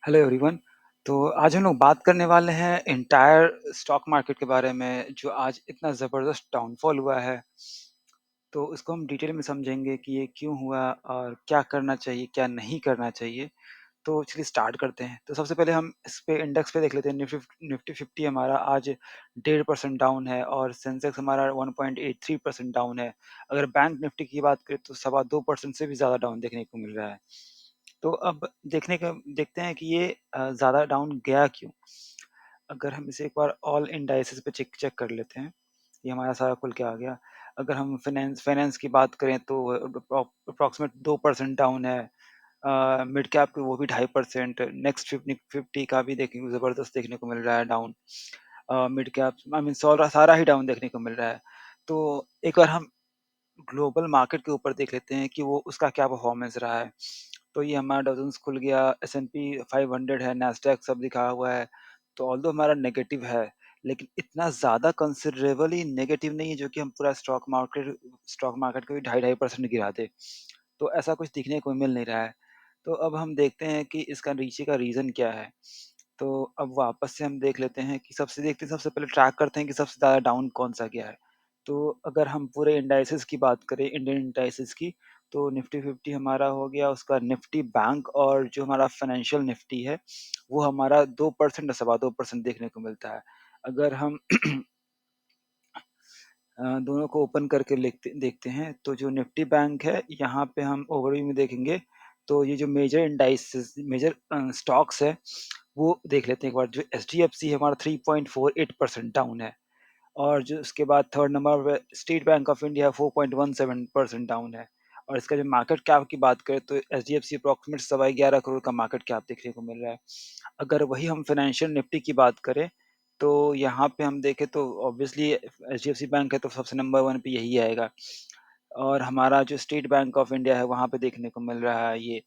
Hello everyone. तो आज हम लोग बात करने वाले हैं एंटायर स्टॉक मार्केट के बारे में जो आज इतना ज़बरदस्त डाउनफॉल हुआ है। तो इसको हम डिटेल में समझेंगे कि ये क्यों हुआ और क्या करना चाहिए, क्या नहीं करना चाहिए। तो चलिए स्टार्ट करते हैं। तो सबसे पहले हम इस पे इंडेक्स पे देख लेते हैं। निफ्टी 50 हमारा आज 1.5% डाउन है और सेंसेक्स हमारा 1.83% डाउन है। अगर बैंक निफ्टी की बात करें तो 2.25% से भी ज़्यादा डाउन देखने को मिल रहा है। तो अब देखते हैं कि ये ज़्यादा डाउन गया क्यों? अगर हम इसे एक बार ऑल इंडाइसेस पे चेक चेक कर लेते हैं, ये हमारा सारा खुल के आ गया। अगर हम फाइनेंस फाइनेंस की बात करें तो अप्रॉक्सिमेट 2% डाउन है। मिड कैप की वो भी 2.5%। नेक्स्ट 50 का भी देखिए ज़बरदस्त देखने को मिल रहा है down. Mid cap I mean सारा सारा ही डाउन देखने को मिल रहा है। तो एक बार हम ग्लोबल मार्केट के ऊपर देख लेते हैं कि वो उसका क्या परफॉर्मेंस रहा है। तो ये हमारा डॉजेंस खुल गया, S&P 500 है, नैस्डैक सब दिखा हुआ है। तो ऑल्दो हमारा नेगेटिव है, लेकिन इतना ज़्यादा कंसिडरेबली नेगेटिव नहीं है जो कि हम पूरा स्टॉक मार्केट को भी 2.5% गिरा दे। तो ऐसा कुछ दिखने को मिल नहीं रहा है। तो अब हम देखते हैं कि इसका नीचे का रीज़न क्या है। तो अब वापस से हम देख लेते हैं कि सबसे पहले ट्रैक करते हैं कि सबसे ज़्यादा डाउन कौन-सा गया है। तो अगर हम पूरे इंडाइसेस की बात करें, इंडियन इंडाइसेस की, तो निफ्टी 50 हमारा हो गया, उसका निफ्टी बैंक और जो हमारा फाइनेंशियल निफ्टी है, वो हमारा 2% और 2.25% देखने को मिलता है। अगर हम दोनों को ओपन करके देखते हैं तो जो निफ्टी बैंक है यहाँ पे हम ओवरव्यू में देखेंगे। तो ये जो मेजर स्टॉक्स है वो देख लेते हैं एक बार। जो एच है हमारा 3.48% डाउन है। और जो उसके बाद थर्ड नंबर पे state bank of India 4.17% down है। और इसका जो मार्केट कैप की बात करें तो एच अप्रॉक्सीमेट 11.25 करोड़ का मार्केट कैप देखने को मिल रहा है। अगर वही हम फाइनेंशियल निफ्टी की बात करें तो यहाँ पे हम देखें तो ऑब्वियसली एच बैंक है तो सबसे नंबर वन पे यही आएगा। और हमारा जो स्टेट बैंक ऑफ इंडिया है वहाँ पे देखने को मिल रहा है ये।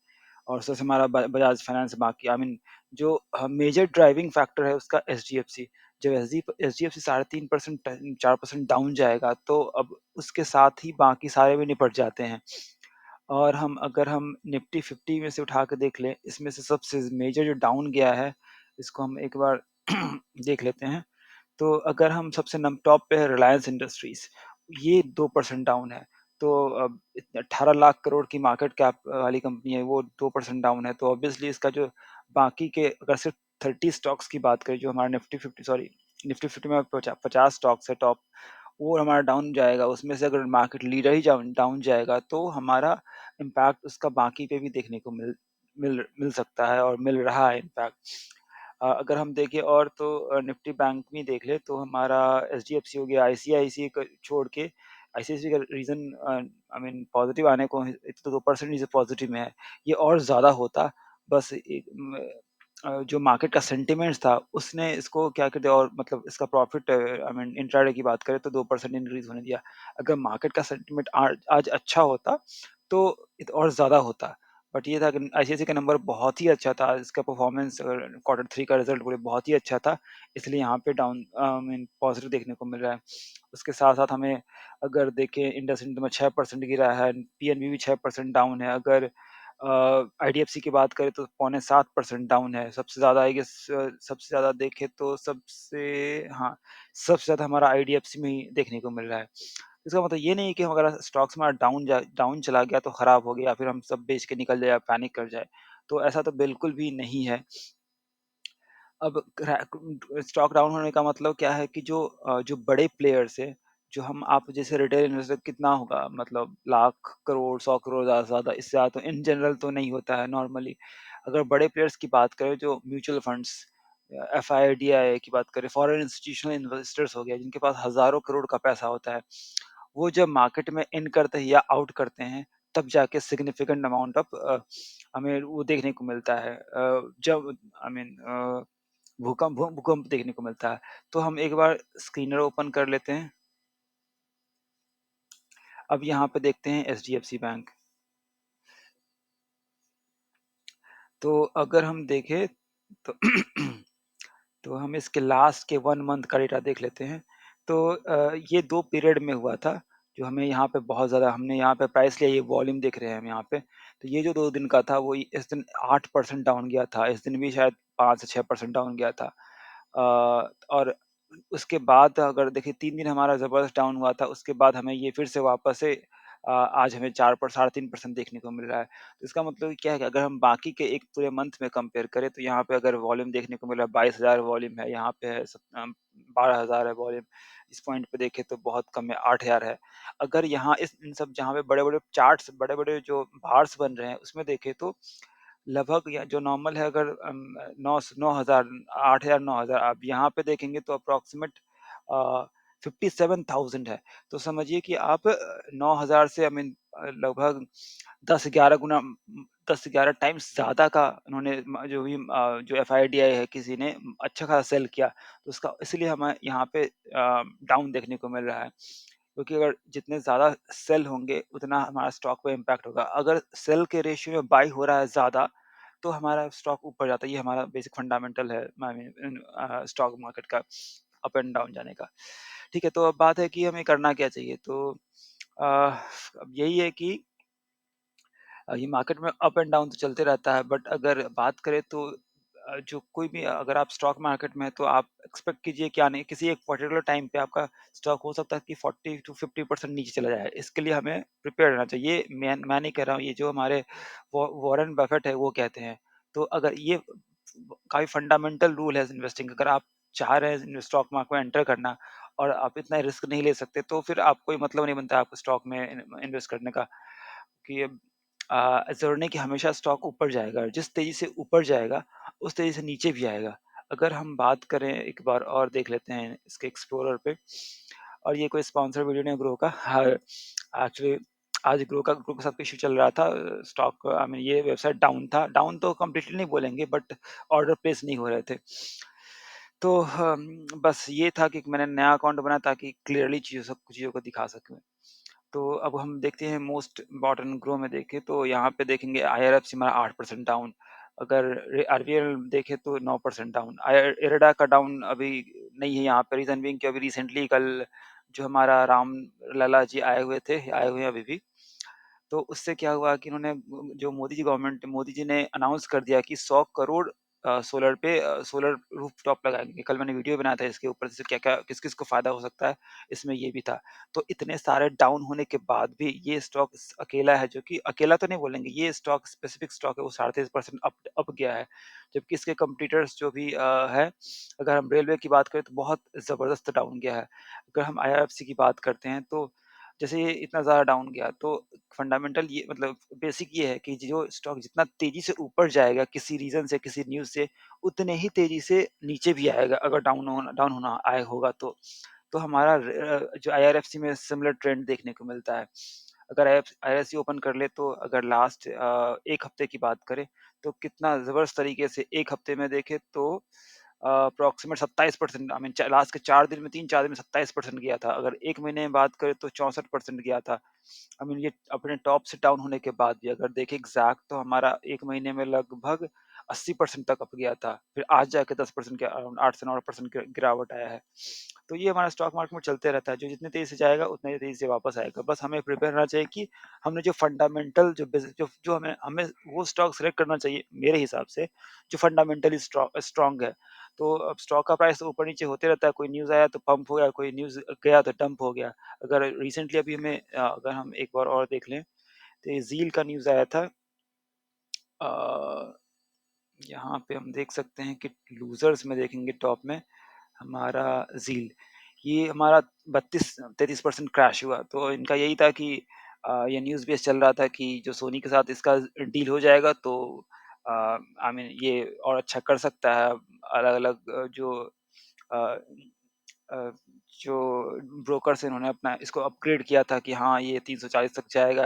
और सबसे हमारा बजाज फाइनेंस, बाकी आई मीन जो मेजर ड्राइविंग फैक्टर है उसका एच। जब HDFC 3.5% 4% down जाएगा तो अब उसके साथ ही बाकी सारे भी निपट जाते हैं। और अगर हम निफ्टी 50 में से उठा के देख लें, इसमें से सबसे मेजर जो डाउन गया है, इसको हम एक बार देख लेते हैं। तो अगर हम सबसे टॉप पे है रिलायंस इंडस्ट्रीज, ये 2% डाउन है। तो अब 18 लाख करोड़ की मार्केट कैप वाली कंपनी है, वो 2% डाउन है। तो ऑब्वियसली इसका जो बाकी के अगर सिर्फ 30 स्टॉक्स की बात करें, जो हमारा निफ्टी 50 में 50 स्टॉक्स है टॉप, वो हमारा डाउन जाएगा। उसमें से अगर मार्केट लीडर ही डाउन जाएगा तो हमारा इम्पैक्ट उसका बाकी पे भी देखने को मिल मिल मिल सकता है और मिल रहा है इम्पैक्ट। अगर हम देखें और तो निफ्टी बैंक में देख ले तो हमारा एच हो गया, आईसीआईसी को छोड़ के आईसीआईसी का रीज़न आई मीन पॉजिटिव आने को तो 2% ही पॉजिटिव में है। ये और ज़्यादा होता, बस जो मार्केट का सेंटिमेंट्स था उसने इसको क्या कर दिया। और मतलब इसका प्रॉफिट आई मीन इंट्राडे की बात करें तो 2% इंक्रीज होने दिया। अगर मार्केट का सेंटिमेंट आज अच्छा होता तो ये और ज़्यादा होता। बट ये था कि आईसीआईसी का नंबर बहुत ही अच्छा था, इसका परफॉर्मेंस क्वार्टर 3 का रिजल्ट पूरे बहुत ही अच्छा था, इसलिए यहाँ पे डाउन मीन पॉजिटिव देखने को मिल रहा है। उसके साथ साथ हमें अगर देखें इंडसइंड में 6% गिरा है, पीएनबी भी 6% डाउन है। अगर आईडीएफसी की बात करें तो 6.25% डाउन है। सबसे ज़्यादा आई गेस सबसे ज़्यादा देखें तो हाँ, सबसे ज़्यादा हमारा आईडीएफसी में ही देखने को मिल रहा है। इसका मतलब ये नहीं कि हम अगर स्टॉक्स हमारा डाउन चला गया तो खराब हो गया, फिर हम सब बेच के निकल जाए या पैनिक कर जाए, तो ऐसा तो बिल्कुल भी नहीं है। अब स्टॉक डाउन होने का मतलब क्या है कि जो बड़े प्लेयर्स है, जो हम आप जैसे रिटेल इन्वेस्टर कितना होगा, मतलब लाख करोड़ 100 करोड़, ज़्यादा से ज़्यादा, इससे ज़्यादा तो इन जनरल तो नहीं होता है नॉर्मली। अगर बड़े प्लेयर्स की बात करें, जो mutual funds, F I D I की बात करें, फॉरेन इंस्टीट्यूशनल इन्वेस्टर्स हो गया, जिनके पास हजारों करोड़ का पैसा होता है, वो जब मार्केट में इन करते हैं या आउट करते हैं, तब जाके सिग्निफिकेंट अमाउंट ऑफ हमें वो देखने को मिलता है। जब आई मीन भूकंप देखने को मिलता है। तो हम एक बार स्क्रीनर ओपन कर लेते हैं। अब यहाँ पे देखते हैं एचडीएफसी बैंक। तो अगर हम देखें तो तो हम इसके लास्ट के 1 मंथ का डेटा देख लेते हैं। तो ये 2 पीरियड में हुआ था। जो हमें यहाँ पे बहुत ज़्यादा हमने यहाँ पे प्राइस लिया, ये वॉल्यूम देख रहे हैं हम यहाँ पे। तो ये जो 2 दिन का था वो इस दिन 8% डाउन गया था, इस दिन भी शायद 5 से 6% डाउन गया था। और उसके बाद अगर देखिए 3 दिन हमारा ज़बरदस्त डाउन हुआ था, उसके बाद हमें ये फिर से वापस से आज हमें 4 पर साढ़े 3% देखने को मिल रहा है। तो इसका मतलब क्या है कि अगर हम बाकी के एक पूरे मंथ में कंपेयर करें तो यहाँ पे अगर वॉल्यूम देखने को मिल रहा है 22,000 वॉल्यूम है, यहाँ पे है 12,000 है वॉल्यूम। इस पॉइंट पे देखें तो बहुत कम है, 8,000 है। अगर यहाँ इस इन सब जहाँ पे बड़े-बड़े चार्ट्स बड़े-बड़े जो बार्स बन रहे हैं उसमें देखें तो लगभग या जो नॉर्मल है अगर 9,000 8,000 9,000 आप यहाँ पे देखेंगे तो अप्रॉक्सिमेट 57,000 है। तो समझिए कि आप 9,000 से लगभग 10-11 गुना 10-11 टाइम्स ज़्यादा का उन्होंने जो एफआईडीआई है किसी ने अच्छा खासा सेल किया। तो उसका इसलिए हमें यहाँ पे डाउन देखने को मिल रहा है। क्योंकि अगर जितने ज़्यादा सेल होंगे उतना हमारा स्टॉक पे इम्पैक्ट होगा। अगर सेल के रेशियो में बाय हो रहा है ज़्यादा तो हमारा स्टॉक ऊपर जाता है। ये हमारा बेसिक फंडामेंटल है स्टॉक मार्केट का अप एंड डाउन जाने का। ठीक है, तो अब बात है कि हमें करना क्या चाहिए? तो अब यही है कि ये मार्केट में अप एंड डाउन तो चलते रहता है, बट अगर बात करें तो जो कोई भी अगर आप स्टॉक मार्केट में हैं तो आप एक्सपेक्ट कीजिए कि आने किसी एक पर्टिकुलर टाइम पे आपका स्टॉक हो सकता है कि 40 टू 50% नीचे चला जाए। इसके लिए हमें प्रिपेयर रहना चाहिए। ये मैं नहीं कह रहा हूँ, ये जो हमारे वॉरेन बफेट है वो कहते हैं। तो अगर ये काफ़ी फंडामेंटल रूल है इन्वेस्टिंग, अगर आप चाह रहे हैं स्टॉक मार्केट में एंटर करना और आप इतना रिस्क नहीं ले सकते तो फिर आप कोई मतलब नहीं बनता आपको स्टॉक में इन्वेस्ट करने का। कि ज़रूरी नहीं कि हमेशा स्टॉक ऊपर जाएगा, जिस तेज़ी से ऊपर जाएगा, उस तेज़ी से नीचे भी आएगा। अगर हम बात करें एक बार और देख लेते हैं इसके एक्सप्लोरर पे, और ये कोई स्पॉन्सर वीडियो नहीं है ग्रो का। एक्चुअली आज ग्रो के साथ इश्यू चल रहा था, स्टॉक ये वेबसाइट डाउन था, डाउन तो कंप्लीटली नहीं बोलेंगे बट ऑर्डर प्लेस नहीं हो रहे थे। तो बस ये था कि मैंने नया अकाउंट बनाया ताकि क्लियरली चीज़ों को दिखा सकूँ। तो अब हम देखते हैं मोस्ट इम्पोर्टेंट ग्रो में देखें तो यहाँ पे देखेंगे आईआरएफसी हमारा 8% डाउन। अगर आरबीएल देखें तो 9% डाउन। इरेडा का डाउन अभी नहीं है यहाँ पे, रीजन बीइंग कि अभी रिसेंटली कल जो हमारा राम लला जी आए हुए हैं अभी भी। तो उससे क्या हुआ कि जो मोदी जी ने अनाउंस कर दिया कि 100 करोड़ सोलर रूफटॉप लगाएँगे। कल मैंने वीडियो बनाया था इसके ऊपर से क्या-क्या किस-किस को फ़ायदा हो सकता है, इसमें ये भी था। तो इतने सारे डाउन होने के बाद भी ये स्टॉक अकेला है, जो कि अकेला तो नहीं बोलेंगे, ये स्टॉक स्पेसिफिक स्टॉक है वो 33% अप गया है। जबकि इसके कॉम्पिटिटर्स जो भी है, अगर हम रेलवे की बात करें तो बहुत ज़बरदस्त डाउन गया है। अगर हम आईआरएफसी की बात करते हैं तो जैसे ये इतना ज़्यादा डाउन गया तो फंडामेंटल ये मतलब बेसिक ये है कि जो स्टॉक जितना तेज़ी से ऊपर जाएगा किसी रीज़न से, किसी न्यूज़ से, उतने ही तेज़ी से नीचे भी आएगा अगर डाउन होना आए होगा तो। तो हमारा जो आईआरएफसी में सिमिलर ट्रेंड देखने को मिलता है। अगर आईआरएफसी ओपन कर ले तो अगर लास्ट 1 हफ्ते की बात करें तो कितना ज़बरदस्त तरीके से 1 हफ्ते में देखें तो अप्रॉक्सिमेट 27% लास्ट के 4 दिन में 3-4 दिन में 27% गया था। अगर 1 महीने में बात करें तो 64% गया था। ये अपने टॉप से डाउन होने के बाद भी अगर देखें एग्ज़ैक्ट तो हमारा 1 महीने में लगभग 80% तक अप गया था। फिर आज जाके 10% के अराउंड 8 से 9% गिरावट आया है। तो ये हमारा स्टॉक मार्केट में चलते रहता है, जो जितनी तेज़ी से जाएगा उतनी ही तेज़ी से वापस आएगा। बस हमें प्रिपेयर रहना चाहिए कि हमने जो फंडामेंटल जो बिज़ जो जो हमें हमें वो स्टॉक सेलेक्ट करना चाहिए मेरे हिसाब से, जो फंडामेंटली स्ट्रॉन्ग है। तो अब स्टॉक का प्राइस ऊपर-नीचे होते रहता है, कोई न्यूज़ आया तो पंप हो गया, कोई न्यूज़ गया तो डंप हो गया। अगर रिसेंटली अभी अगर हम एक बार और देख लें, तो ये ज़ील का न्यूज़ आया था। अ, यहाँ पे हम देख सकते हैं कि लूज़र्स में देखेंगे टॉप में हमारा ज़ील, ये हमारा 32-33% क्रैश हुआ। तो इनका यही था कि ये न्यूज़ बेस चल रहा था कि जो सोनी के साथ इसका डील हो जाएगा तो ये और अच्छा कर सकता है। अलग-अलग अ अ, जो ब्रोकर्स हैं इन्होंने अपना इसको अपग्रेड किया था कि हाँ, ये 340 तक जाएगा,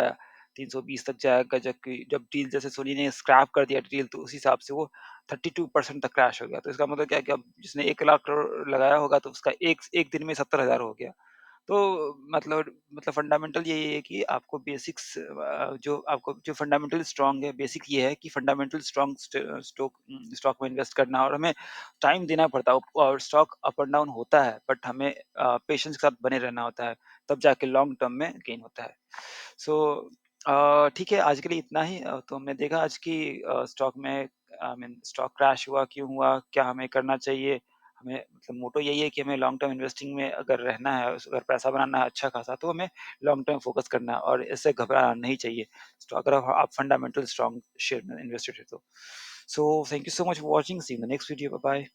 320 तक जाएगा, जबकि जब डील जैसे सोनी ने स्क्रैप कर दिया डील तो उस हिसाब से वो 32% तक क्रैश हो गया। तो इसका मतलब क्या है कि अब जिसने 1 लाख करोड़ लगाया होगा तो उसका एक एक दिन में 70,000 हो गया। तो मतलब फंडामेंटल यही है कि आपको बेसिक्स जो आपको जो फंडामेंटल स्ट्रॉन्ग है, बेसिक ये है कि फंडामेंटल स्ट्रॉन्ग स्टॉक में इन्वेस्ट करना है और हमें टाइम देना पड़ता है और स्टॉक अप एंड डाउन होता है, बट हमें पेशेंस के साथ बने रहना होता है, तब जाके लॉन्ग टर्म में गेन होता है। सो ठीक है, आज के लिए इतना ही। तो हमने देखा आज की स्टॉक में आई मीन स्टॉक क्रैश हुआ, क्यों हुआ, क्या हमें करना चाहिए? हमें मतलब मोटो यही है कि हमें लॉन्ग टर्म इन्वेस्टिंग में अगर रहना है, अगर पैसा बनाना है अच्छा खासा, तो हमें लॉन्ग टर्म फोकस करना है और इससे घबराना नहीं चाहिए। तो अगर आप फंडामेंटल स्ट्रॉन्ग शेयर में इन्वेस्टेड है तो। So thank you so much for watching, see you in the next video, bye bye.